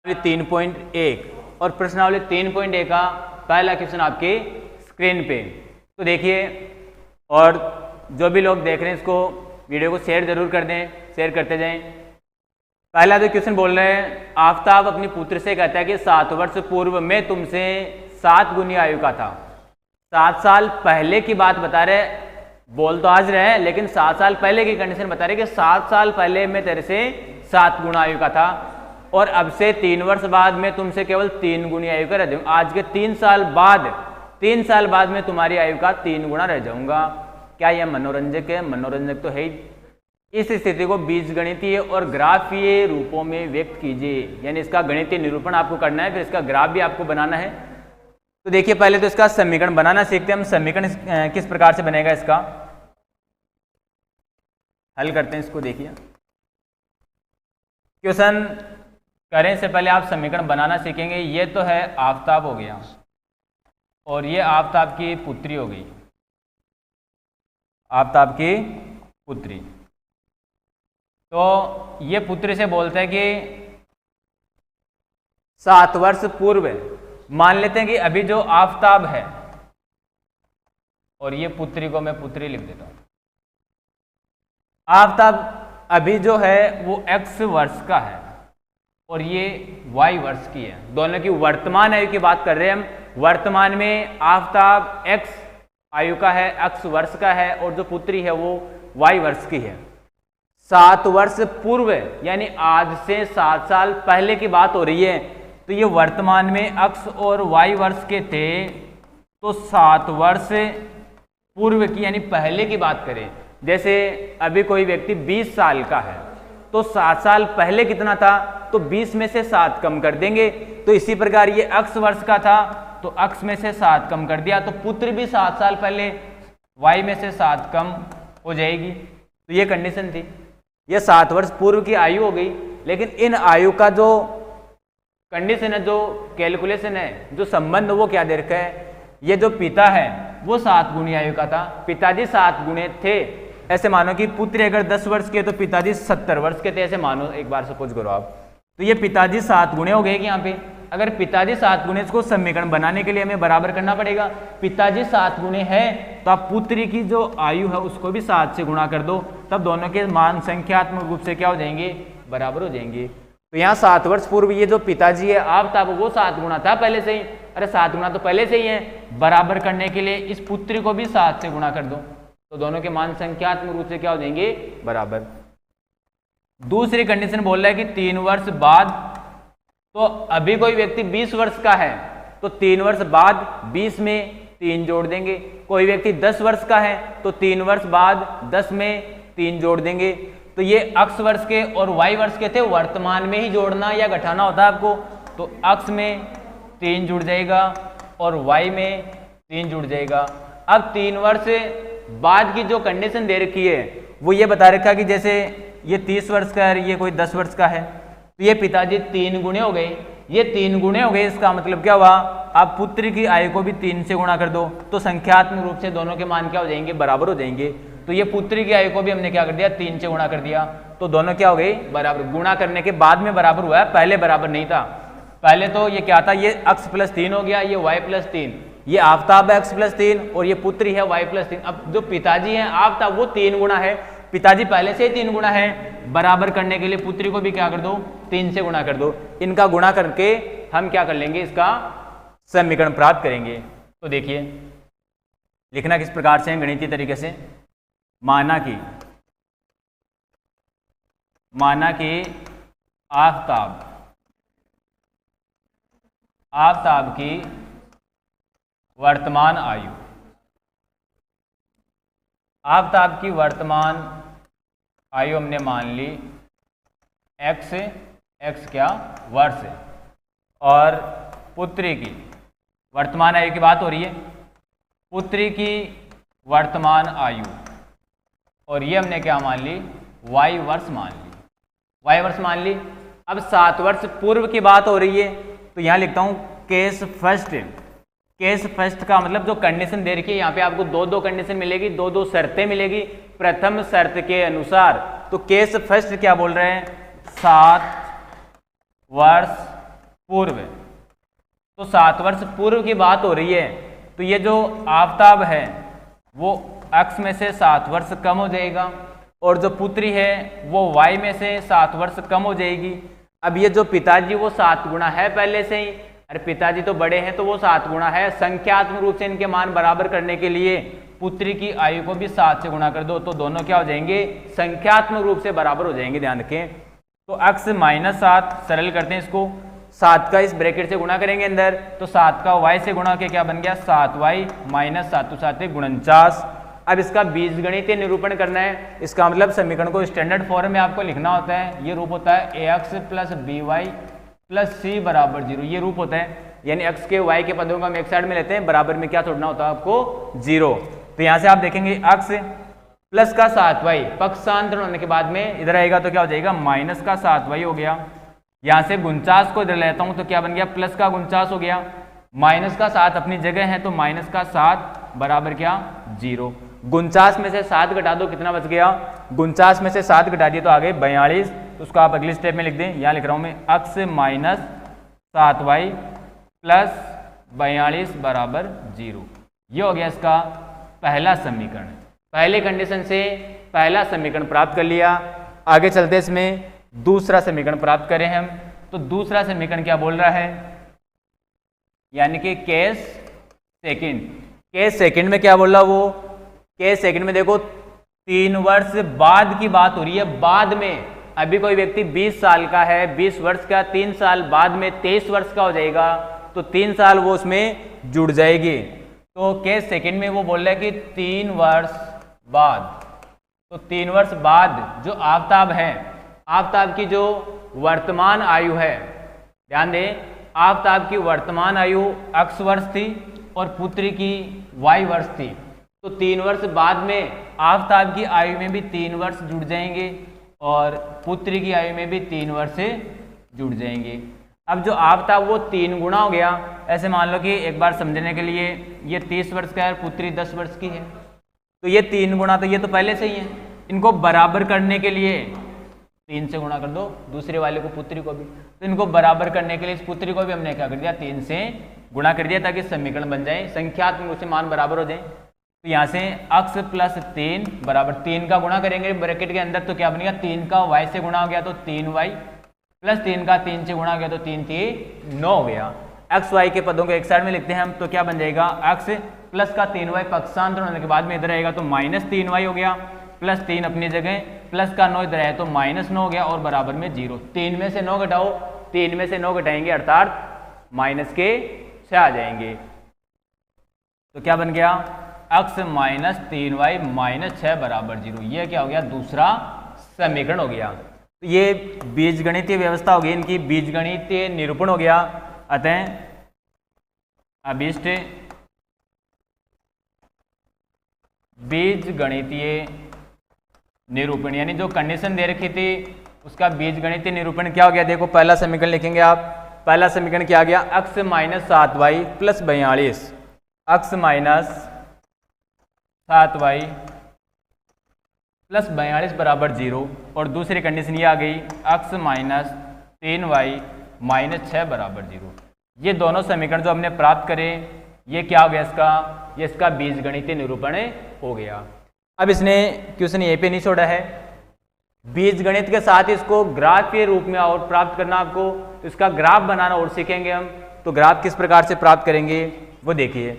3.1 और प्रश्नावली 3.1 का पहला क्वेश्चन आपके स्क्रीन पे। तो देखिए, और जो भी लोग देख रहे हैं इसको वीडियो को शेयर जरूर कर दें, शेयर करते जाएं। पहला जो क्वेश्चन बोल रहे हैं, आफताब अपनी पुत्र से कहता है कि 7 वर्ष पूर्व मैं तुमसे 7 गुनी आयु का था। 7 साल पहले की बात बता रहे, बोल तो आज रहे हैं लेकिन 7 साल पहले की कंडीशन बता रहे कि 7 साल पहले मैं तेरे से 7 गुना आयु का था और अब से 3 वर्ष बाद मैं तुमसे केवल 3 गुनी आयु का रह जाऊंगा। आज के 3 साल बाद मैं तुम्हारी आयु का 3 गुना रह जाऊंगा। क्या यह मनोरंजक है? मनोरंजक तो है ही। इस स्थिति को बीजगणितीय और ग्राफीय रूपों में व्यक्त कीजिए, यानी इसका गणितीय निरूपण आपको करना है, फिर इसका ग्राफ भी आपको बनाना है। तो देखिए, पहले तो इसका समीकरण बनाना सीखते हैं हम। समीकरण किस प्रकार से बनेगा, इसका हल करते हैं। इसको देखिए, क्वेश्चन करने से पहले आप समीकरण बनाना सीखेंगे। ये तो है आफताब हो गया और ये आफताब की पुत्री हो गई, आफताब की पुत्री। तो ये पुत्री से बोलते हैं कि 7 वर्ष पूर्व, मान लेते हैं कि अभी जो आफताब है, और ये पुत्री को मैं पुत्री लिख देता हूं। आफताब अभी जो है वो x वर्ष का है और ये y वर्ष की है। दोनों की वर्तमान आयु की बात कर रहे हैं हम। वर्तमान में आफताब x आयु का है, x वर्ष का है, और जो पुत्री है वो y वर्ष की है। 7 वर्ष पूर्व यानी आज से 7 साल पहले की बात हो रही है। तो ये वर्तमान में x और y वर्ष के थे, तो 7 वर्ष पूर्व की यानी पहले की बात करें, जैसे अभी कोई व्यक्ति 20 साल का है तो 7 साल पहले कितना था, तो 20 में से 7 कम कर देंगे। तो इसी प्रकार ये x वर्ष का था तो x में से 7 कम कर दिया, तो पुत्र भी 7 साल पहले y में से 7 कम हो जाएगी। तो ये कंडीशन थी। ये 7 वर्ष पूर्व की आयु हो गई, लेकिन इन आयु का जो कंडीशन है, जो कैलकुलेशन है, जो संबंध, वो क्या दे रखा है। ये जो पिता है वो 7 गुनी आयु का था, पिताजी 7 गुने थे। ऐसे मानो कि पुत्र अगर 10 वर्ष के तो पिताजी 70 वर्ष के थे, ऐसे मानो, एक बार सपोज करो आप। तो ये पिताजी 7 गुने हो गए कि यहाँ पे अगर पिताजी 7 गुने, इसको समीकरण बनाने के लिए हमें बराबर करना पड़ेगा। पिताजी 7 गुने है तो आप पुत्री की जो आयु है उसको भी 7 से गुणा कर दो, तब दोनों के मान संख्यात्मक रूप से क्या हो जाएंगे, बराबर हो जाएंगे। तो यहाँ 7 वर्ष पूर्व ये जो पिताजी है आफताब, वो 7 गुना था पहले से ही। अरे 7 गुना तो पहले से ही है। बराबर करने के लिए इस पुत्री को भी 7 से गुणा कर दो, तो दोनों के मान संख्यात्मक रूप से क्या हो जाएंगे, बराबर। दूसरी कंडीशन बोल रहा है कि 3 वर्ष बाद, तो अभी कोई व्यक्ति 20 वर्ष का है तो 3 वर्ष बाद 20 में 3 जोड़ देंगे। कोई व्यक्ति 10 वर्ष का है तो 3 वर्ष बाद 10 में 3 जोड़ देंगे। तो ये x वर्ष के और y वर्ष के थे, वर्तमान में ही जोड़ना या घटाना होता है आपको। तो x में 3 जुड़ जाएगा और y में 3 जुड़ जाएगा। अब 3 वर्ष बाद की जो कंडीशन दे रखी है वो ये बता रखा कि जैसे ये 30 वर्ष का है, ये कोई 10 वर्ष का है, तो ये पिताजी 3 गुने हो गए। ये 3 गुने हो गए, इसका मतलब क्या हुआ, आप पुत्र की आयु को भी 3 से गुणा कर दो, तो संख्यात्मक रूप से दोनों के मान क्या हो जाएंगे, बराबर हो जाएंगे। तो ये पुत्री की आयु को भी हमने क्या कर दिया, 3 से गुणा कर दिया, तो दोनों क्या हो गए, बराबर। गुणा करने के बाद में बराबर हुआ है, पहले बराबर नहीं था। पहले तो ये क्या था, ये x + 3 हो गया, ये y + 3, ये आफताब है x + 3 और ये पुत्री है y + 3। अब जो पिताजी हैं आफताब, वो 3 गुना है, पिताजी पहले से ही 3 गुना है। बराबर करने के लिए पुत्री को भी क्या कर दो, 3 से गुणा कर दो। इनका गुणा करके हम क्या कर लेंगे, इसका समीकरण प्राप्त करेंगे। तो देखिए, लिखना किस प्रकार से है, गणितीय तरीके से। माना कि आफताब की वर्तमान आयु, आफताब की वर्तमान आयु हमने मान ली x क्या, वर्ष, और पुत्री की वर्तमान आयु की बात हो रही है, पुत्री की वर्तमान आयु, और ये हमने क्या मान ली, y वर्ष मान ली, y वर्ष मान ली। अब 7 वर्ष पूर्व की बात हो रही है, तो यहाँ लिखता हूँ केस फर्स्ट। केस फर्स्ट का मतलब जो कंडीशन दे रखी है, यहाँ पे आपको 2 कंडीशन मिलेगी, 2 शर्तें मिलेगी प्रथम शर्त के अनुसार। तो केस फर्स्ट क्या बोल रहे हैं, 7 वर्ष पूर्व, तो 7 वर्ष पूर्व की बात हो रही है, तो ये जो आफताब है वो x में से 7 वर्ष कम हो जाएगा और जो पुत्री है वो y में से 7 वर्ष कम हो जाएगी। अब ये जो पिताजी वो 7 गुना है पहले से ही, अरे पिताजी तो बड़े हैं तो वो 7 गुना है, संख्यात्मक रूप से इनके मान बराबर करने के लिए पुत्री की आयु को भी 7 से गुणा कर दो, तो दोनों क्या हो जाएंगे, संख्यात्मक रूप से बराबर हो जाएंगे। ध्यान रखें, तो x माइनस 7 सरल करते हैं इसको, 7 का इस ब्रैकेट से गुणा करेंगे अंदर, तो 7 का y से गुणा के क्या बन गया 7y माइनस 7 7 49। अब इसका बीजगणितीय निरूपण करना है, इसका मतलब समीकरण को स्टैंडर्ड फॉर्म में आपको लिखना होता है। ये रूप होता है ax plus by plus c बराबर 0, ये रूप होता है, यानी x के y के पदों को हम एक साइड में लेते हैं, बराबर में क्या छोड़ना होता है आपको 0। तो यहाँ से आप देखेंगे x प्लस का 7y पक्षांतरण होने के बाद में इधर आएगा तो क्या हो जाएगा माइनस का 7y हो गया। यहाँ से 49 को इधर लेता हूँ तो क्या बन गया प्लस का 49 हो गया, माइनस का 7 अपनी जगह है तो माइनस का 7 बराबर क्या 0। 49 में से 7 घटा दो कितना बच गया, 49 में से 7 घटा दिए तो आ गए 42, तो उसको आप अगली स्टेप में लिख दें। यहाँ लिख रहा हूँ मैं x माइनस 7y प्लस 42 बराबर 0। ये हो गया इसका पहला समीकरण। पहले कंडीशन से पहला समीकरण प्राप्त कर लिया। आगे चलते इसमें दूसरा समीकरण प्राप्त करें हम, तो दूसरा समीकरण क्या बोल रहा है, यानी कि केस सेकंड। केस सेकंड में क्या बोल रहा वो, केस सेकंड में देखो 3 वर्ष बाद की बात हो रही है। बाद में अभी कोई व्यक्ति 20 साल का है, 20 वर्ष का, 3 साल बाद में 23 वर्ष का हो जाएगा, तो 3 साल वो उसमें जुड़ जाएगी। तो केस सेकंड में वो बोल रहा है कि 3 वर्ष बाद, तो 3 वर्ष बाद जो आफताब है, आफताब की जो वर्तमान आयु है, ध्यान दें आफताब की वर्तमान आयु x वर्ष थी और पुत्री की y वर्ष थी, तो 3 वर्ष बाद में आफताब की आयु में भी 3 वर्ष जुड़ जाएंगे और पुत्री की आयु में भी 3 वर्ष से जुड़ जाएंगे। अब जो आफताब वो 3 गुना हो गया, ऐसे मान लो कि एक बार समझने के लिए ये 30 वर्ष का है और पुत्री 10 वर्ष की है, तो ये 3 गुना तो ये तो पहले से ही है, इनको बराबर करने के लिए 3 से गुणा कर दो, दूसरे वाले को पुत्री को भी, तो इनको बराबर करने के लिए इस पुत्री को भी हमने क्या कर दिया 3 से गुणा कर दिया ताकि समीकरण बन जाए, संख्यात्मक रूप से मान बराबर हो जाए। तो यहाँ से x प्लस 3 बराबर 3 का गुणा करेंगे ब्रैकेट के अंदर, तो क्या बनेगा 3 का y से गुणा हो गया तो 3y प्लस 3 का 3 से गुणा हो गया तो 3 3 9 हो गया। x y के पदों को एक साइड में लिखते हैं हम, तो क्या बन जाएगा x प्लस का 3y पक्षांतरण होने के बाद में इधर आएगा तो माइनस 3y हो गया, प्लस 3 अपनी जगह, प्लस का 9 इधर है तो माइनस 9 हो गया और बराबर में 0। 3 में से 9 घटाओ, 3 में से 9 घटाएंगे अर्थात माइनस के 6 आ जाएंगे, तो क्या बन गया x माइनस 3y माइनस 6 बराबर 0। ये क्या हो गया दूसरा समीकरण हो गया। तो ये बीजगणितीय व्यवस्था हो गई, इनकी बीजगणितीय निरूपण हो गया। अतः अभीष्ट बीजगणितीय निरूपण, यानी जो कंडीशन दे रखी थी उसका बीजगणितीय निरूपण क्या हो गया, देखो पहला समीकरण लिखेंगे आप। पहला समीकरण क्या आ गया x minus 7y plus 42, x minus 7y plus 42 बराबर 0, और दूसरी कंडीशन ये आ गई x माइनस 3y माइनस 6 बराबर 0। ये दोनों समीकरण जो हमने प्राप्त करे ये क्या हो गया इसका, ये इसका बीजगणितीय निरूपण हो गया। अब इसने क्वेश्चन ये पे नहीं छोड़ा है, बीजगणित के साथ इसको ग्राफ के रूप में और प्राप्त करना आपको, तो इसका ग्राफ बनाना और सीखेंगे हम। तो ग्राफ किस प्रकार से प्राप्त करेंगे वो देखिए।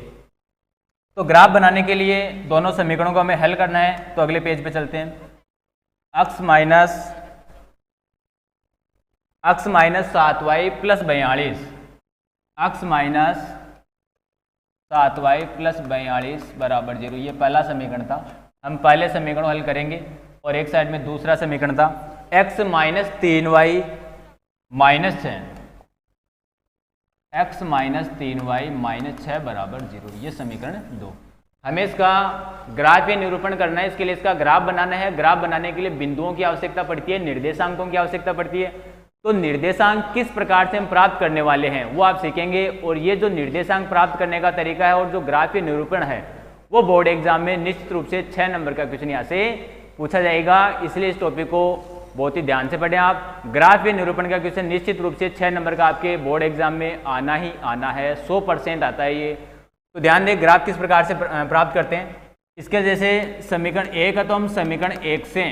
तो ग्राफ बनाने के लिए दोनों समीकरणों को हमें हल करना है, तो अगले पेज पे चलते हैं। x minus 7y plus 42, x minus 7y plus 42 बराबर 0, ये पहला समीकरण था। हम पहले समीकरण हल करेंगे और एक साइड में दूसरा समीकरण था x minus 3y minus 6, x minus 3y minus 6 बराबर 0, ये समीकरण 2। हमें इसका ग्राफीय निरूपण करना है, इसके लिए इसका ग्राफ बनाना है। ग्राफ बनाने के लिए बिंदुओं की आवश्यकता पड़ती है, निर्देशांकों की आवश्यकता पड़ती है। तो निर्देशांक किस प्रकार से हम प्राप्त करने वाले हैं वो आप सीखेंगे, और ये जो निर्देशांक प्राप्त करने का तरीका है और जो ग्राफीय निरूपण है वो बोर्ड एग्जाम में निश्चित रूप से 6 नंबर का क्वेश्चन यहाँ से पूछा जाएगा। इसलिए इस टॉपिक को बहुत ही ध्यान से पढ़ें आप। ग्राफ या निरूपण का क्वेश्चन निश्चित रूप से 6 नंबर का आपके बोर्ड एग्जाम में आना ही आना है, 100% आता है ये। तो ध्यान दें ग्राफ किस प्रकार से प्राप्त करते हैं। इसके जैसे समीकरण 1 है तो हम समीकरण 1 से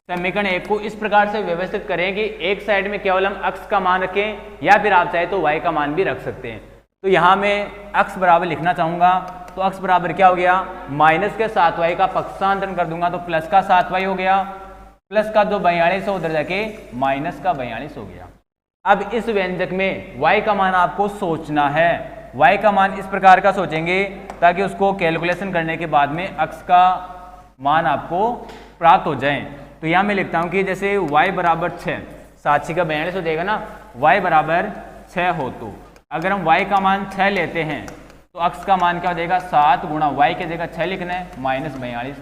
समीकरण 1 को इस प्रकार से व्यवस्थित करें कि एक साइड में केवल हम अक्ष का मान रखें या फिर आप चाहे तो y का मान भी रख सकते हैं। तो यहाँ मैं अक्ष बराबर लिखना चाहूँगा, तो अक्ष बराबर क्या हो गया, माइनस के 7y का पक्षांतरण कर दूंगा तो प्लस का 7y हो गया, प्लस का जो 42 है उधर जाके माइनस का 42 हो गया। अब इस व्यंजक में y का मान आपको सोचना है, y का मान इस प्रकार का सोचेंगे ताकि उसको कैलकुलेशन करने के बाद में अक्ष का मान आपको प्राप्त हो जाए। तो यहाँ मैं लिखता हूँ कि जैसे y बराबर 6, 7 का 42 हो जाएगा ना, y बराबर 6 हो तो अगर हम y का मान 6 लेते हैं तो अक्ष का मान क्या हो जाएगा, 7 गुणा y के जगह 6 लिखना है माइनस 42,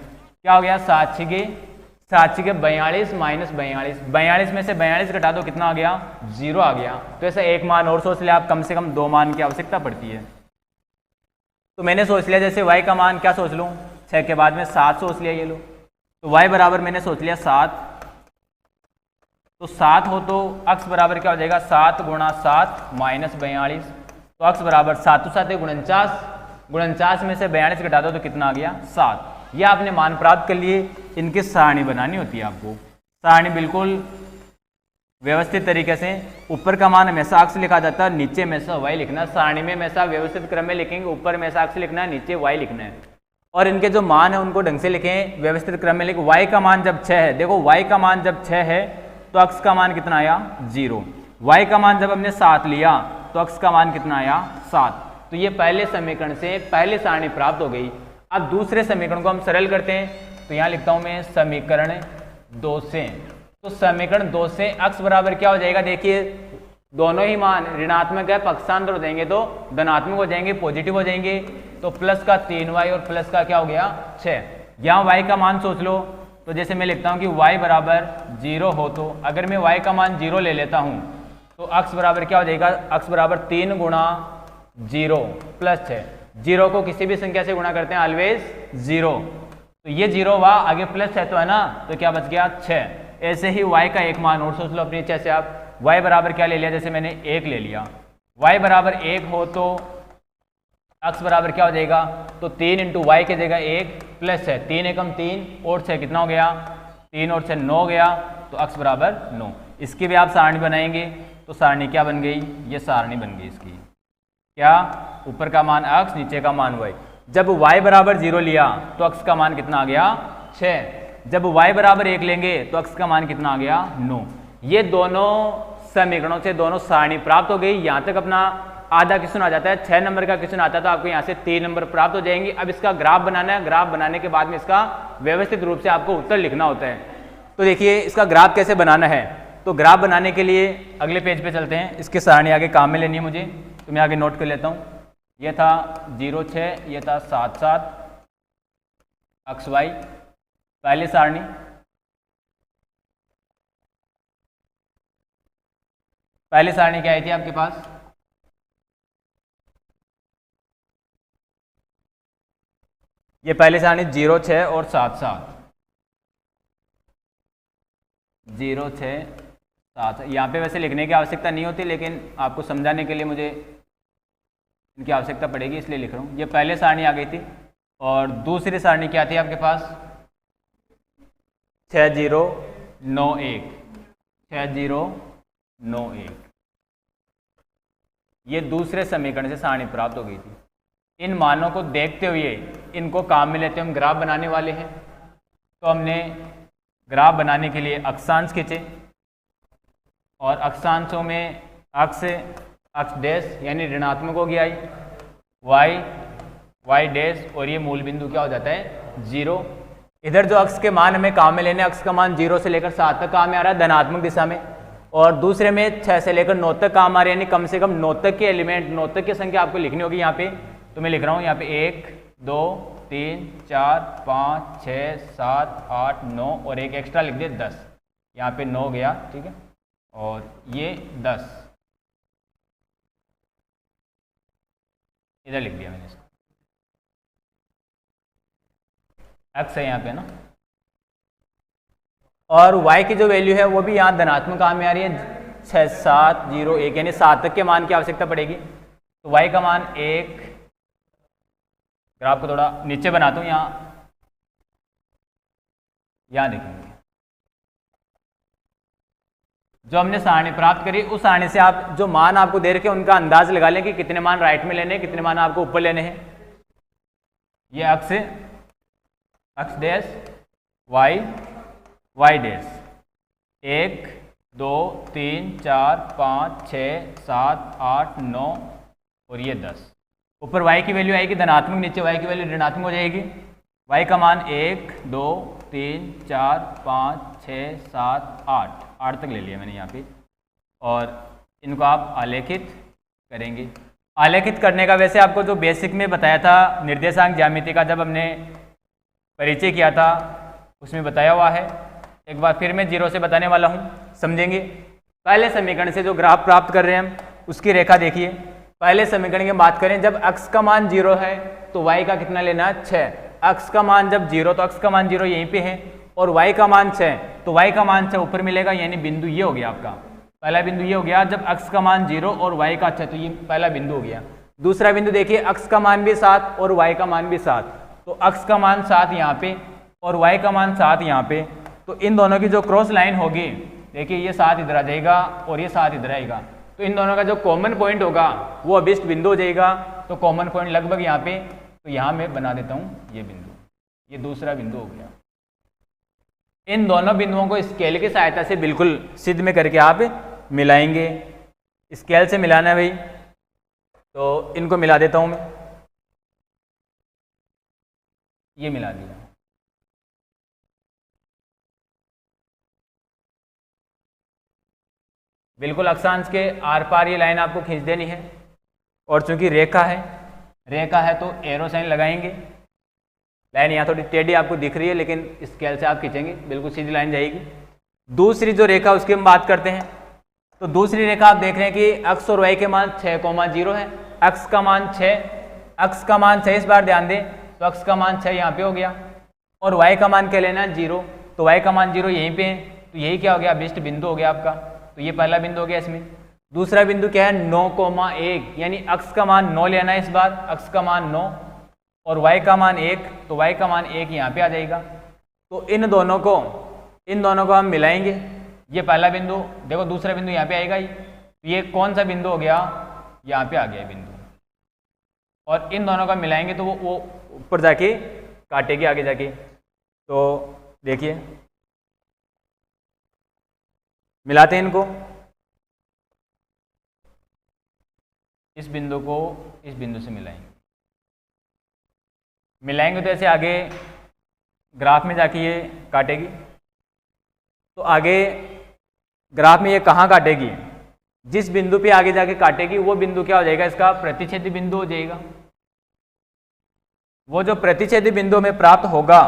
क्या हो गया 7 के 42 माइनस 42, 42 में से 42 घटा दो कितना आ गया, 0 आ गया। तो ऐसा एक मान और सोच लिया आप, कम से कम 2 मान की आवश्यकता पड़ती है। तो मैंने सोच लिया जैसे y का मान क्या सोच लूँ, 6 के बाद में 7 सोच लिया, ये लो। तो y बराबर मैंने सोच लिया 7, तो 7 हो तो अक्ष बराबर क्या हो जाएगा, 7 गुणा 7 माइनस 42, तो अक्ष बराबर 7 7 49, 49 में से 42 घटा दो तो कितना आ गया 7। यह आपने मान प्राप्त कर लिए। इनकी सारणी बनानी होती है आपको, सारणी बिल्कुल व्यवस्थित तरीके से। ऊपर का मान हमेशा अक्ष लिखा जाता है, नीचे हमेशा y लिखना। सारणी में हमेशा व्यवस्थित क्रम में लिखेंगे, ऊपर हमेशा अक्ष लिखना है, नीचे y लिखना है। और इनके जो मान है उनको ढंग से लिखें, व्यवस्थित क्रम में लिखें। y का मान जब 6 है, देखो y का मान जब 6 है तो अक्ष का मान कितना आया 0। y का मान जब हमने 7 लिया तो अक्ष का मान कितना आया 7। तो ये पहले समीकरण से पहले सारणी प्राप्त हो गई। अब दूसरे समीकरण को हम सरल करते हैं, तो यहाँ लिखता हूँ मैं समीकरण 2 से। तो समीकरण 2 से अक्ष बराबर क्या हो जाएगा, देखिए दोनों ही मान ऋणात्मक है, पक्षांतर हो जाएंगे तो धनात्मक हो जाएंगे, पॉजिटिव हो जाएंगे। तो प्लस का 3y और प्लस का क्या हो गया 6। यहाँ y का मान सोच लो, तो जैसे मैं लिखता हूँ कि y बराबर 0 हो तो अगर मैं y का मान 0 ले लेता हूँ तो अक्ष बराबर क्या हो जाएगा, अक्ष बराबर 3 गुणा 0 प्लस 6। 0 को किसी भी संख्या से गुणा करते हैं ऑलवेज 0, तो ये 0 हुआ, आगे प्लस है तो है ना, तो क्या बच गया 6। ऐसे ही y का एक मान और सोच लो अपनी इच्छा से आप। y बराबर क्या ले लिया, जैसे मैंने 1 ले लिया, y बराबर 1 हो तो अक्ष बराबर क्या हो जाएगा, तो 3 इंटू वाई की जगह 1 प्लस 6, 3 एकम 3 और 6 कितना हो गया, 3 और 6 9 गया, तो अक्ष बराबर 9। इसकी भी आप सारणी बनाएंगे तो सारणी क्या बन गई, ये सारणी बन गई इसकी। क्या, ऊपर का मान अक्ष, नीचे का मान y। जब y बराबर 0 लिया तो अक्ष का मान कितना आ गया 6। जब y बराबर 1 लेंगे तो अक्ष का मान कितना आ गया 9। ये दोनों समीकरणों से दोनों सारणी प्राप्त हो गई। यहाँ तक अपना आधा क्वेश्चन आ जाता है। 6 नंबर का क्वेश्चन आता है तो आपको यहाँ से 3 नंबर प्राप्त हो जाएंगे। अब इसका ग्राफ बनाना है, ग्राफ बनाने के बाद में इसका व्यवस्थित रूप से आपको उत्तर लिखना होता है। तो देखिए इसका ग्राफ कैसे बनाना है, तो ग्राफ बनाने के लिए अगले पेज पे चलते हैं। इसके सारणी आगे काम में लेनी है मुझे, तो मैं आगे नोट कर लेता हूँ। ये था 0 6, ये था 7 7 अक्ष वाई, पहली सारणी। पहली सारणी क्या आई थी आपके पास, ये पहली सारणी 0 6 और 7 7, 0 6 7। यहाँ पे वैसे लिखने की आवश्यकता नहीं होती, लेकिन आपको समझाने के लिए मुझे इनकी आवश्यकता पड़ेगी इसलिए लिख रहा हूँ। ये पहले सारणी आ गई थी। और दूसरी सारणी क्या थी आपके पास, 6 0 9 1, 6 0 9 1। ये दूसरे समीकरण से सारणी प्राप्त हो गई थी। इन मानों को देखते हुए इनको काम में लेते हम ग्राफ बनाने वाले हैं। तो हमने ग्राफ बनाने के लिए अक्षांश खींचे और अक्षांशों में अक्ष अक्ष डैश यानी ऋणात्मक होगी आई, वाई वाई डैश, और ये मूल बिंदु क्या हो जाता है 0। इधर जो अक्ष के मान हमें काम में लेने, अक्ष का मान 0 से लेकर 7 तक काम में आ रहा है धनात्मक दिशा में, और दूसरे में 6 से लेकर 9 तक काम आ रहा है, यानी कम से कम 9 तक के एलिमेंट, 9 तक की संख्या आपको लिखनी होगी यहाँ पे। तो मैं लिख रहा हूँ यहाँ पे 1 2 3 4 5 6 7 8 9 और एक एक्स्ट्रा लिख दिया 10, यहाँ पे 9 गया, ठीक है, और ये 10 इधर लिख दिया मैंने इसको। एक्स है यहाँ पे ना, और y की जो वैल्यू है वो भी यहाँ धनात्मक काम में आ रही है 6701, यानी 7 तक के मान की आवश्यकता पड़ेगी। तो y का मान 1, ग्राफ को थोड़ा नीचे बनाता हूँ, यहाँ देखेंगे जो हमने सारणी प्राप्त करी उस सारणी से आप जो मान आपको दे रखे उनका अंदाज लगा लें कि कितने मान राइट में लेने हैं, कितने मान आपको ऊपर लेने हैं। ये अक्ष डैश y डैश 1 2 3 4 5 6 7 8 9 और ये 10। ऊपर y की वैल्यू आएगी धनात्मक, नीचे y की वैल्यू ऋणात्मक हो जाएगी। y का मान 1 2 3 4 5 6 7 8 तक ले लिया मैंने यहाँ पे। और इनको आप आलेखित करेंगे। आलेखित करने का वैसे आपको जो बेसिक में बताया था निर्देशांक ज्यामिति का, जब हमने परिचय किया था उसमें बताया हुआ है। एक बार फिर मैं जीरो से बताने वाला हूँ, समझेंगे। पहले समीकरण से जो ग्राफ प्राप्त कर रहे हैं हम उसकी रेखा देखिए। पहले समीकरण की बात करें, जब x का मान 0 है तो y का कितना लेना है 6। x का मान जब 0 तो x का मान 0 यहीं पे है और y का मान 6 तो y का मान 6 ऊपर मिलेगा, यानी बिंदु ये हो गया आपका। पहला बिंदु ये हो गया जब x का मान 0 और y का 6, तो ये पहला बिंदु हो गया। दूसरा बिंदु देखिए, x का मान भी 7 और y का मान भी 7, तो x का मान 7 यहाँ पे और y का मान 7 यहाँ पे। तो इन दोनों की जो क्रॉस लाइन होगी, देखिए ये 7 इधर आ जाएगा और ये 7 इधर आएगा, तो इन दोनों का जो कॉमन पॉइंट होगा वो अभिष्ट बिंदु हो जाएगा। तो कॉमन पॉइंट लगभग यहाँ पे, तो यहाँ मैं बना देता हूँ ये बिंदु, ये दूसरा बिंदु हो गया। इन दोनों बिंदुओं को स्केल की सहायता से बिल्कुल सिद्ध में करके आप मिलाएंगे। स्केल से मिलाना है भाई, तो इनको मिला देता हूँ मैं, ये मिला दिया। बिल्कुल अक्षांश के आर पार ये लाइन आपको खींच देनी है। और चूंकि रेखा है तो एरो साइन लगाएंगे। लाइन यहाँ थोड़ी टेढ़ी आपको दिख रही है, लेकिन स्केल से आप खींचेंगे बिल्कुल सीधी लाइन जाएगी। दूसरी जो रेखा उसकी हम बात करते हैं, तो दूसरी रेखा आप देख रहे हैं कि x और y के मान 6,0 है। x का मान 6, इस बार ध्यान दें, तो x का मान 6 यहाँ पे हो गया और y का मान क्या लेना है 0, तो y का मान 0 यहीं पे है, तो यही क्या हो गया अभिष्ट बिंदु हो गया आपका। तो ये पहला बिंदु हो गया इसमें। दूसरा बिंदु क्या है 9,1, यानी x का मान 9 लेना है इस बार, x का मान 9 और y का मान 1, तो y का मान 1 यहाँ पे आ जाएगा। तो इन दोनों को हम मिलाएंगे। ये पहला बिंदु, देखो दूसरा बिंदु यहाँ पे आएगा ही, तो ये कौन सा बिंदु हो गया, यहाँ पे आ गया बिंदु। और इन दोनों का मिलाएंगे तो वो ऊपर जाके काटेगी आगे जाके। तो देखिए मिलाते हैं इनको, इस बिंदु को इस बिंदु से मिलाएंगे तो ऐसे आगे ग्राफ में जाके ये काटेगी। तो आगे ग्राफ में ये कहाँ काटेगी, जिस बिंदु पे आगे जाके काटेगी वो बिंदु क्या हो जाएगा, इसका प्रतिच्छेदी बिंदु हो जाएगा। वो जो प्रतिच्छेदी बिंदु में प्राप्त होगा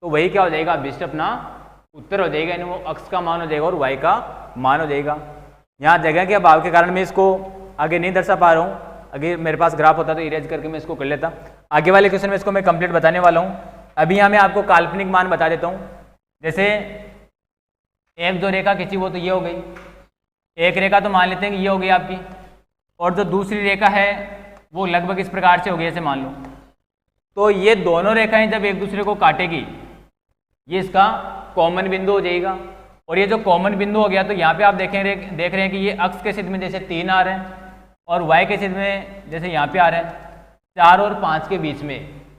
तो वही क्या हो जाएगा अभिष्ट अपना उत्तर हो जाएगा, यानी वो x का मान हो जाएगा और y का मान हो जाएगा। यहाँ जगह के अभाव के कारण मैं इसको आगे नहीं दर्शा पा रहा हूँ। अगर मेरे पास ग्राफ होता तो इरेज करके मैं इसको कर लेता। आगे वाले क्वेश्चन में इसको मैं कंप्लीट बताने वाला हूँ। अभी यहाँ मैं आपको काल्पनिक मान बता देता हूँ। जैसे एक जो रेखा खींची वो तो ये हो गई, एक रेखा तो मान लेते हैं कि ये हो गई आपकी, और जो दूसरी रेखा है वो लगभग इस प्रकार से हो गई, ऐसे मान लो। तो ये दोनों रेखाएं जब एक दूसरे को काटेगी, ये इसका कॉमन बिंदु हो जाएगा। और ये जो कॉमन बिंदु हो गया, तो यहाँ पे आप देख रहे हैं कि ये x के छिद्र में जैसे 3 आ रहे हैं और y के छिद्र में जैसे यहाँ पे आ रहे हैं 4 और 5 के बीच में।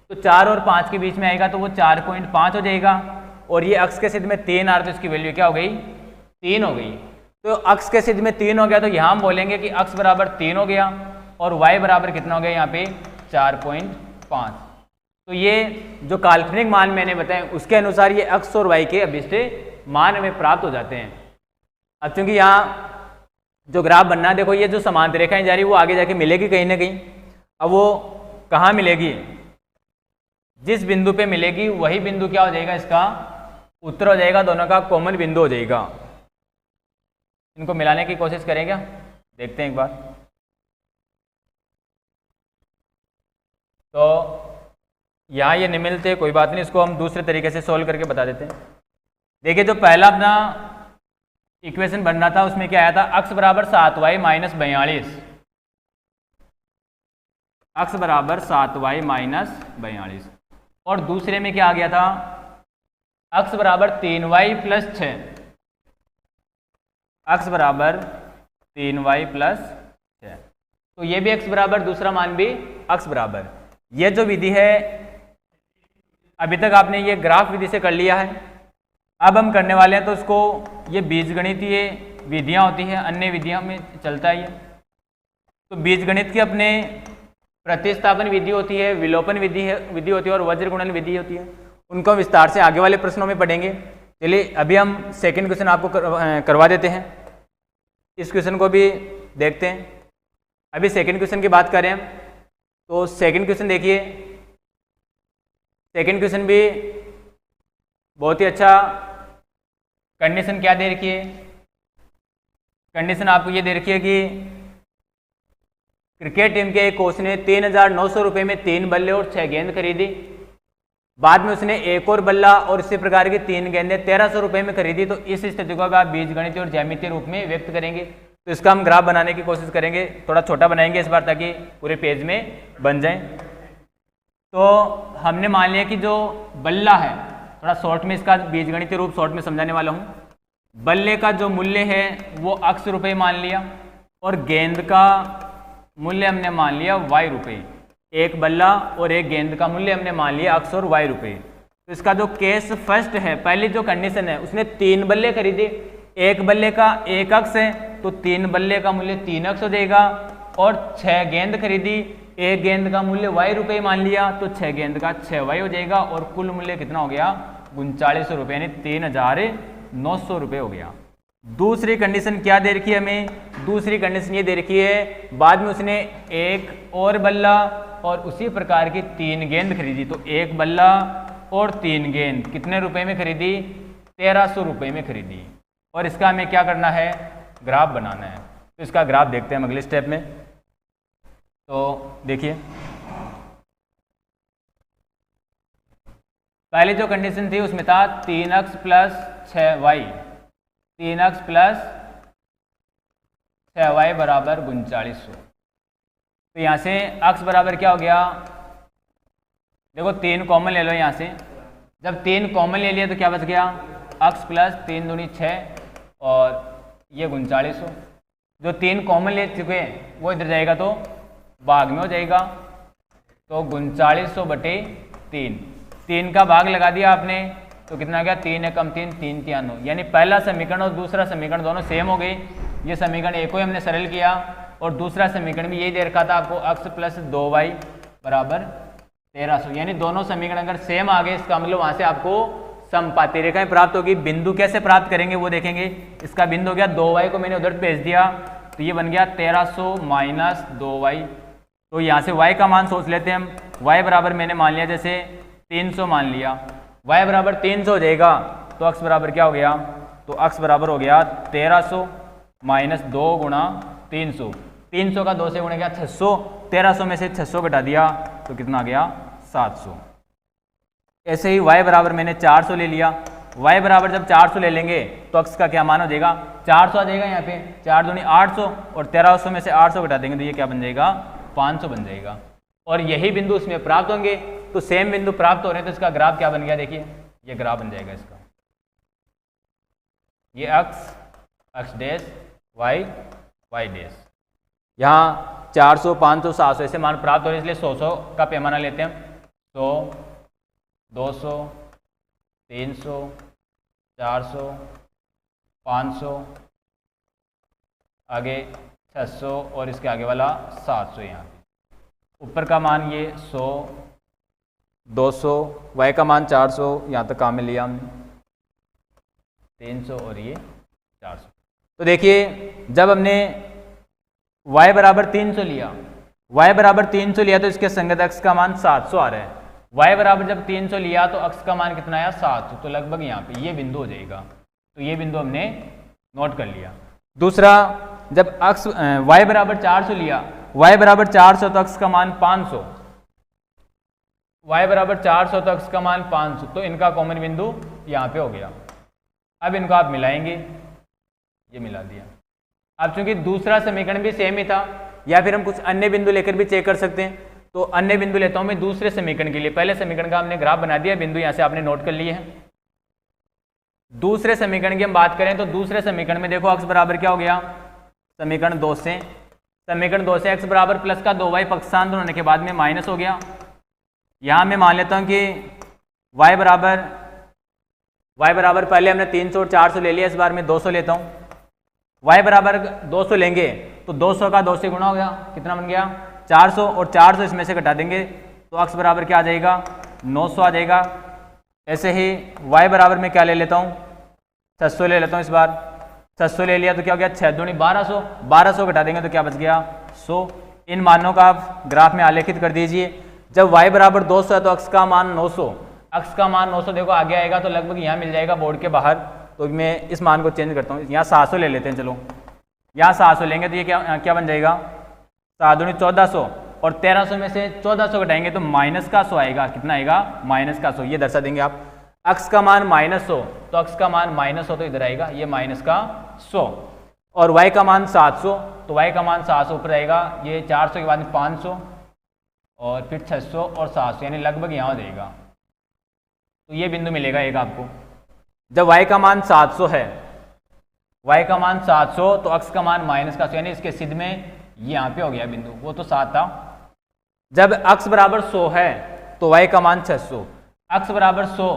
तो 4 और 5 के बीच में आएगा तो वो 4.5 हो जाएगा। और ये x के छिद्र में 3 आ रहा है तो इसकी वैल्यू क्या हो गई 3 हो गई। तो x के छिद्र में 3 हो गया, तो यहाँ हम बोलेंगे कि x बराबर 3 हो गया और y बराबर कितना हो गया यहाँ पे 4.5। तो ये जो काल्पनिक मान मैंने बताए उसके अनुसार ये x और y के अभिष्ट मान हमें प्राप्त हो जाते हैं। अब चूंकि यहाँ जो ग्राफ बनना है, देखो ये जो समांतर रेखाएं जा रही है वो आगे जाके मिलेगी कहीं ना कहीं। अब वो कहाँ मिलेगी, जिस बिंदु पे मिलेगी वही बिंदु क्या हो जाएगा, इसका उत्तर हो जाएगा, दोनों का कॉमन बिंदु हो जाएगा। इनको मिलाने की कोशिश करेंगे, देखते हैं एक बार। तो यहाँ ये नहीं मिलते, कोई बात नहीं, इसको हम दूसरे तरीके से सोल्व करके बता देते हैं। देखिए जो पहला अपना इक्वेशन बन रहा था उसमें क्या आया था, x बराबर 7y माइनस 42, x बराबर 7y माइनस 42, और दूसरे में क्या आ गया था, x बराबर 3y प्लस 6, x बराबर 3y प्लस 6। तो ये भी x बराबर, दूसरा मान भी x बराबर। ये जो विधि है अभी तक आपने ये ग्राफ विधि से कर लिया है, अब हम करने वाले हैं तो उसको, ये बीजगणितीय विधियां होती हैं, अन्य विधियों में चलता है ये। तो बीजगणित की अपने प्रतिस्थापन विधि होती है, विलोपन विधि होती है और वज्र गुणन विधि होती है। उनको विस्तार से आगे वाले प्रश्नों में पढ़ेंगे। चलिए अभी हम सेकंड क्वेश्चन आपको करवा देते हैं, इस क्वेश्चन को भी देखते हैं। अभी सेकंड क्वेश्चन की बात करें तो सेकंड क्वेश्चन देखिए, सेकंड क्वेश्चन भी बहुत ही अच्छा। कंडीशन क्या दे रखी है, कंडीशन आपको ये दे रखी है कि क्रिकेट टीम के एक कोच ने 3,900 रुपये में 3 बल्ले और 6 गेंद खरीदी। बाद में उसने एक और बल्ला और इसी प्रकार की 3 गेंदें 1,300 रुपये में खरीदी। तो इस स्थिति को आप बीजगणितीय और ज्यामितीय रूप में व्यक्त करेंगे। तो इसका हम ग्राफ बनाने की कोशिश करेंगे, थोड़ा छोटा बनाएंगे इस बार ताकि पूरे पेज में बन जाए। तो हमने मान लिया कि जो बल्ला है, थोड़ा शॉर्ट में इसका बीजगणितीय रूप शॉर्ट में समझाने वाला हूँ। बल्ले का जो मूल्य है वो x रुपये मान लिया और गेंद का मूल्य हमने मान लिया y रुपये। एक बल्ला और एक गेंद का मूल्य हमने मान लिया x और y रुपये। तो इसका जो केस फर्स्ट है, पहली जो कंडीशन है, उसने 3 बल्ले खरीदे, एक बल्ले का 1x है तो 3 बल्ले का मूल्य 3x हो जाएगा, और 6 गेंद खरीदी, एक गेंद का मूल्य y रुपये मान लिया तो 6 गेंद का 6y हो जाएगा, और कुल मूल्य कितना हो गया 3900 रुपये, यानी 3,900 रुपये हो गया। दूसरी कंडीशन क्या दे रखी है हमें, दूसरी कंडीशन ये दे रखी है, बाद में उसने एक और बल्ला और उसी प्रकार की 3 गेंद खरीदी। तो एक बल्ला और 3 गेंद कितने रुपए में खरीदी, 1,300 रुपये में खरीदी। और इसका हमें क्या करना है, ग्राफ बनाना है। तो इसका ग्राफ देखते हैं हम अगले स्टेप में। तो देखिए पहले जो कंडीशन थी उसमें था 3x plus 6y, 3x plus 6y बराबर 3900। तो यहाँ से x बराबर क्या हो गया, देखो 3 कॉमन ले लो यहाँ से। जब 3 कॉमन ले लिया तो क्या बच गया, x प्लस 3 दूनी 6 और ये 3900। जो 3 कॉमन ले चुके हैं वो इधर जाएगा तो भाग में हो जाएगा। तो 3900 बटे 3 का भाग लगा दिया आपने तो कितना गया, 3 एकम 3, 3 तिया 9। यानी पहला समीकरण और दूसरा समीकरण दोनों सेम हो गई। ये समीकरण एक को ही हमने सरल किया और दूसरा समीकरण भी यही दे रखा था आपको, x प्लस 2y बराबर 1300। यानी दोनों समीकरण अगर सेम आ गए इसका मतलब वहां से आपको समपाती रेखाएं प्राप्त होगी। बिंदु कैसे प्राप्त करेंगे वो देखेंगे। इसका बिंदु हो गया 2y को मैंने उधर भेज दिया तो ये बन गया 1300 माइनस 2y। तो यहाँ से y का मान सोच लेते हैं हम। y बराबर मैंने मान लिया जैसे 300 मान लिया, y बराबर 300 हो जाएगा तो x बराबर क्या हो गया, तो x बराबर हो गया 1300 माइनस 2 गुणा 300। 300 का 2 से गुणा गया 600, 1300 में से 600 घटा दिया तो कितना आ गया 700। ऐसे ही y बराबर मैंने 400 ले लिया। y बराबर जब 400 ले लेंगे तो x का क्या मान हो जाएगा, 400 आ जाएगा। यहाँ पे 4 दूनी 800 और 1300 में से 800 घटा देंगे तो ये क्या बन जाएगा, 500 बन जाएगा। और यही बिंदु उसमें प्राप्त होंगे। तो सेम बिंदु प्राप्त हो रहे हैं तो इसका ग्राफ क्या बन गया, देखिए ये ग्राफ बन जाएगा इसका। ये x डैश y डैश। यहाँ 400 500 700 ऐसे मान प्राप्त हो रहे हैं, इसलिए 100 का पैमाना लेते हैं। 100 200 300 400 500 आगे 600 और इसके आगे वाला 700। यहाँ पे ऊपर का मान ये 100 200, y का मान 400, यहाँ तक काम में लिया हमने 300 और ये 400। तो देखिए जब हमने y बराबर 300 लिया, y बराबर 300 लिया तो इसके संगत x का मान 700 आ रहा है। y बराबर जब 300 लिया तो x का मान कितना आया, 700। तो लगभग यहाँ पे ये बिंदु हो जाएगा। तो ये बिंदु हमने नोट कर लिया। दूसरा, जब y बराबर 400 लिया, y बराबर 400 तो x का मान 500, y बराबर 400 तो x का मान 500। तो इनका कॉमन बिंदु यहाँ पे हो गया। अब इनको आप मिलाएंगे, ये मिला दिया। अब चूंकि दूसरा समीकरण भी सेम ही था, या फिर हम कुछ अन्य बिंदु लेकर भी चेक कर सकते हैं, तो अन्य बिंदु लेता हूं मैं दूसरे समीकरण के लिए। पहले समीकरण का हमने ग्राफ बना दिया, बिंदु यहां से आपने नोट कर लिए हैं। दूसरे समीकरण की हम बात करें तो दूसरे समीकरण में देखो, x बराबर क्या हो गया, समीकरण 2 से x बराबर प्लस का 2y पक्षांतर होने के बाद में माइनस हो गया। यहां मैं मान लेता हूं कि y बराबर पहले हमने 300 और 400 ले लिया, इस बार मैं 200 लेता हूं। y बराबर 200 लेंगे तो 200 का 2 से गुणा हो गया, कितना बन गया 400, और 400 इसमें से घटा देंगे तो x बराबर क्या आ जाएगा 900 आ जाएगा। ऐसे ही y बराबर में क्या ले लेता हूँ 600 ले लेता हूँ। इस बार 600 ले लिया तो क्या हो गया 6 दूनी 1200, 1200 घटा देंगे तो क्या बच गया 100। इन मानों का आप ग्राफ में आलेखित कर दीजिए। जब y बराबर 200 है तो x का मान 900, x का मान 900 देखो आगे आएगा तो लगभग यहाँ मिल जाएगा बोर्ड के बाहर। तो मैं इस मान को चेंज करता हूँ, यहाँ 700 ले लेते हैं। चलो यहाँ 700 लेंगे तो ये क्या बन जाएगा 7 दूनी 1400, और 1300 में से 1400 घटाएंगे तो माइनस का 100 आएगा। कितना आएगा माइनस का 100। ये दर्शा देंगे आप, x का मान -100 तो x का मान -100 तो इधर आएगा ये माइनस का 100, और y का मान 700 तो y का मान 700 ऊपर आएगा। ये 400 के बाद में 500 और फिर 600 और 700, यानी लगभग यहाँ देगा। तो ये बिंदु मिलेगा एक आपको। जब y का मान 700 है, y का मान 700 तो x का मान माइनस का 100, यानी इसके सिद्ध में ये यहाँ पे हो गया बिंदु, वो तो 7 था। जब x बराबर 100 है तो y का मान 600, x बराबर 100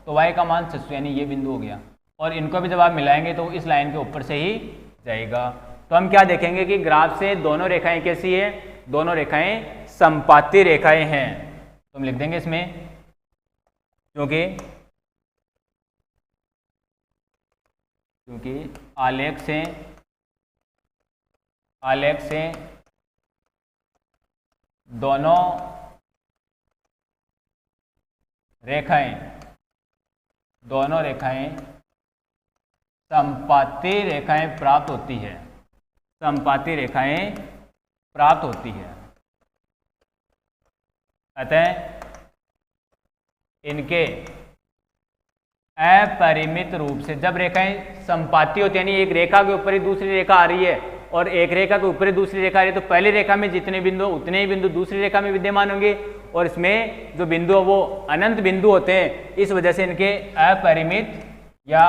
तो y का मान 600, यानी ये बिंदु हो गया। और इनको भी जब आप मिलाएंगे तो इस लाइन के ऊपर से ही जाएगा। तो हम क्या देखेंगे कि ग्राफ से दोनों रेखाएं कैसी है, दोनों रेखाएं समपाती रेखाएं हैं। तो हम लिख देंगे इसमें, क्योंकि आलेख से दोनों रेखाएं समपाती रेखाएं प्राप्त होती है, समपाती रेखाएं प्राप्त होती है। अतः इनके अपरिमित रूप से, जब रेखाएं समपाती होती है, यानी एक रेखा के ऊपर ही दूसरी रेखा आ रही है और एक रेखा के ऊपर ही दूसरी रेखा आ रही है, तो पहली रेखा में जितने बिंदु उतने ही बिंदु दूसरी रेखा में विद्यमान होंगे, और इसमें जो बिंदु है वो अनंत बिंदु होते हैं। इस वजह से इनके अपरिमित या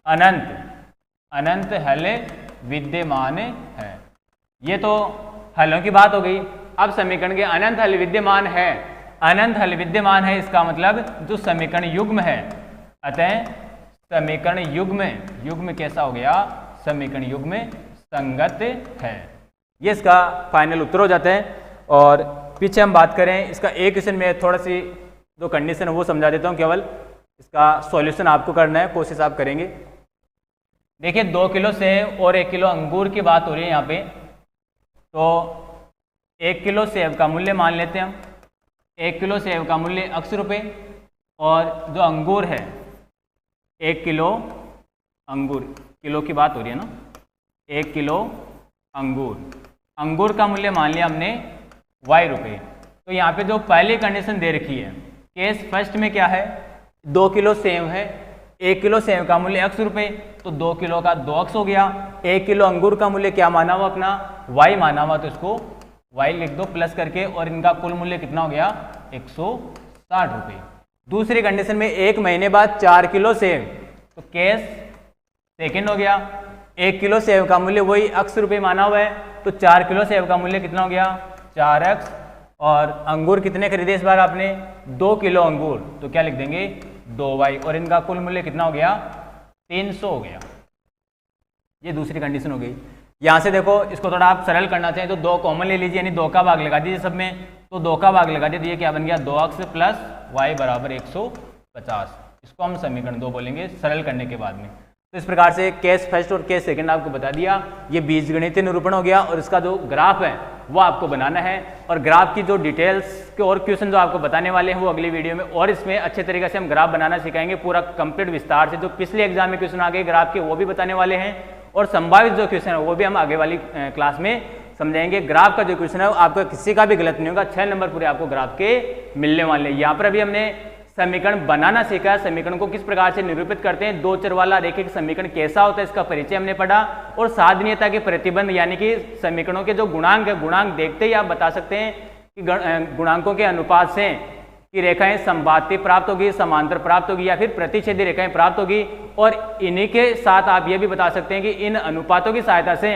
अनंत हल विद्यमान है। ये तो हलों की बात हो गई। अब समीकरण के अनंत हल विद्यमान है, अनंत हल विद्यमान है, इसका मतलब जो समीकरण युग्म है। अतः समीकरण युग्म कैसा हो गया, समीकरण युग्म संगत है। ये इसका फाइनल उत्तर हो जाता है। और पीछे हम बात करें इसका एक क्वेश्चन में थोड़ा सी जो कंडीशन है वो समझा देता हूँ, केवल इसका सॉल्यूशन आपको करना है, कोशिश आप करेंगे। देखिए 2 किलो सेब और 1 किलो अंगूर की बात हो रही है यहाँ पे। तो 1 किलो सेब का मूल्य मान लेते हैं हम, 1 किलो सेब का मूल्य ₹80, और जो अंगूर है 1 किलो अंगूर, किलो की बात हो रही है ना, 1 किलो अंगूर का मूल्य मान लिया हमने ₹Y। तो यहाँ पे जो पहली कंडीशन दे रखी है, केस फर्स्ट में क्या है, 2 किलो सेब है, 1 किलो सेब का मूल्य ₹80, तो 2 किलो का 2x हो गया। 1 किलो अंगूर का मूल्य क्या माना हुआ अपना Y माना हुआ, तो इसको Y लिख दो प्लस करके, और इनका कुल मूल्य कितना हो गया ₹160। दूसरी कंडीशन में 1 महीने बाद 4 किलो सेब, तो केस सेकेंड हो गया। 1 किलो सेब का मूल्य वही ₹80 माना हुआ है, तो 4 किलो सेब का मूल्य कितना हो गया 4x। और अंगूर कितने खरीदे इस बार आपने 2 किलो अंगूर, तो क्या लिख देंगे 2y, और इनका कुल मूल्य कितना हो गया 300 हो गया। ये दूसरी कंडीशन हो गई। यहाँ से देखो इसको थोड़ा आप सरल करना चाहें तो 2 कॉमन ले लीजिए, यानी 2 का भाग लगा दीजिए सब में, तो 2 का भाग लगा दिए तो ये क्या बन गया 2x प्लस y बराबर 150। इसको हम समीकरण 2 बोलेंगे सरल करने के बाद में। तो इस प्रकार से केस फर्स्ट और केस सेकंड आपको बता दिया। ये बीजगणितीय निरूपण हो गया, और इसका जो ग्राफ है वो आपको बनाना है, और ग्राफ की जो डिटेल्स के और क्वेश्चन जो आपको बताने वाले हैं वो अगली वीडियो में, और इसमें अच्छे तरीके से हम ग्राफ बनाना सिखाएंगे पूरा कंप्लीट विस्तार से। जो पिछले एग्जाम में क्वेश्चन आ गए ग्राफ के वो भी बताने वाले हैं, और संभावित जो क्वेश्चन है वो भी हम आगे वाली क्लास में समझाएंगे। ग्राफ का जो क्वेश्चन है आपका किसी का भी गलत नहीं होगा, 6 नंबर पूरे आपको ग्राफ के मिलने वाले हैं। यहाँ पर अभी हमने समीकरण बनाना सीखा है, समीकरण को किस प्रकार से निरूपित करते हैं, दो चर वाला रैखिक समीकरण कैसा होता है इसका परिचय हमने पढ़ा, और साधनीयता के प्रतिबंध यानी कि समीकरणों के जो गुणांक है, गुणांक देखते ही आप बता सकते हैं कि गुणांकों के अनुपात से कि रेखाएं समबाती प्राप्त होगी, समांतर प्राप्त होगी या फिर प्रतिच्छेदी रेखाएं प्राप्त होगी। और इन्हीं के साथ आप यह भी बता सकते हैं कि इन अनुपातों की सहायता से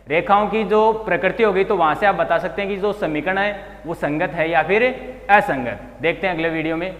रेखाओं की जो प्रकृति होगी, तो वहां से आप बता सकते हैं कि जो समीकरण है वो संगत है या फिर असंगत। देखते हैं अगले वीडियो में।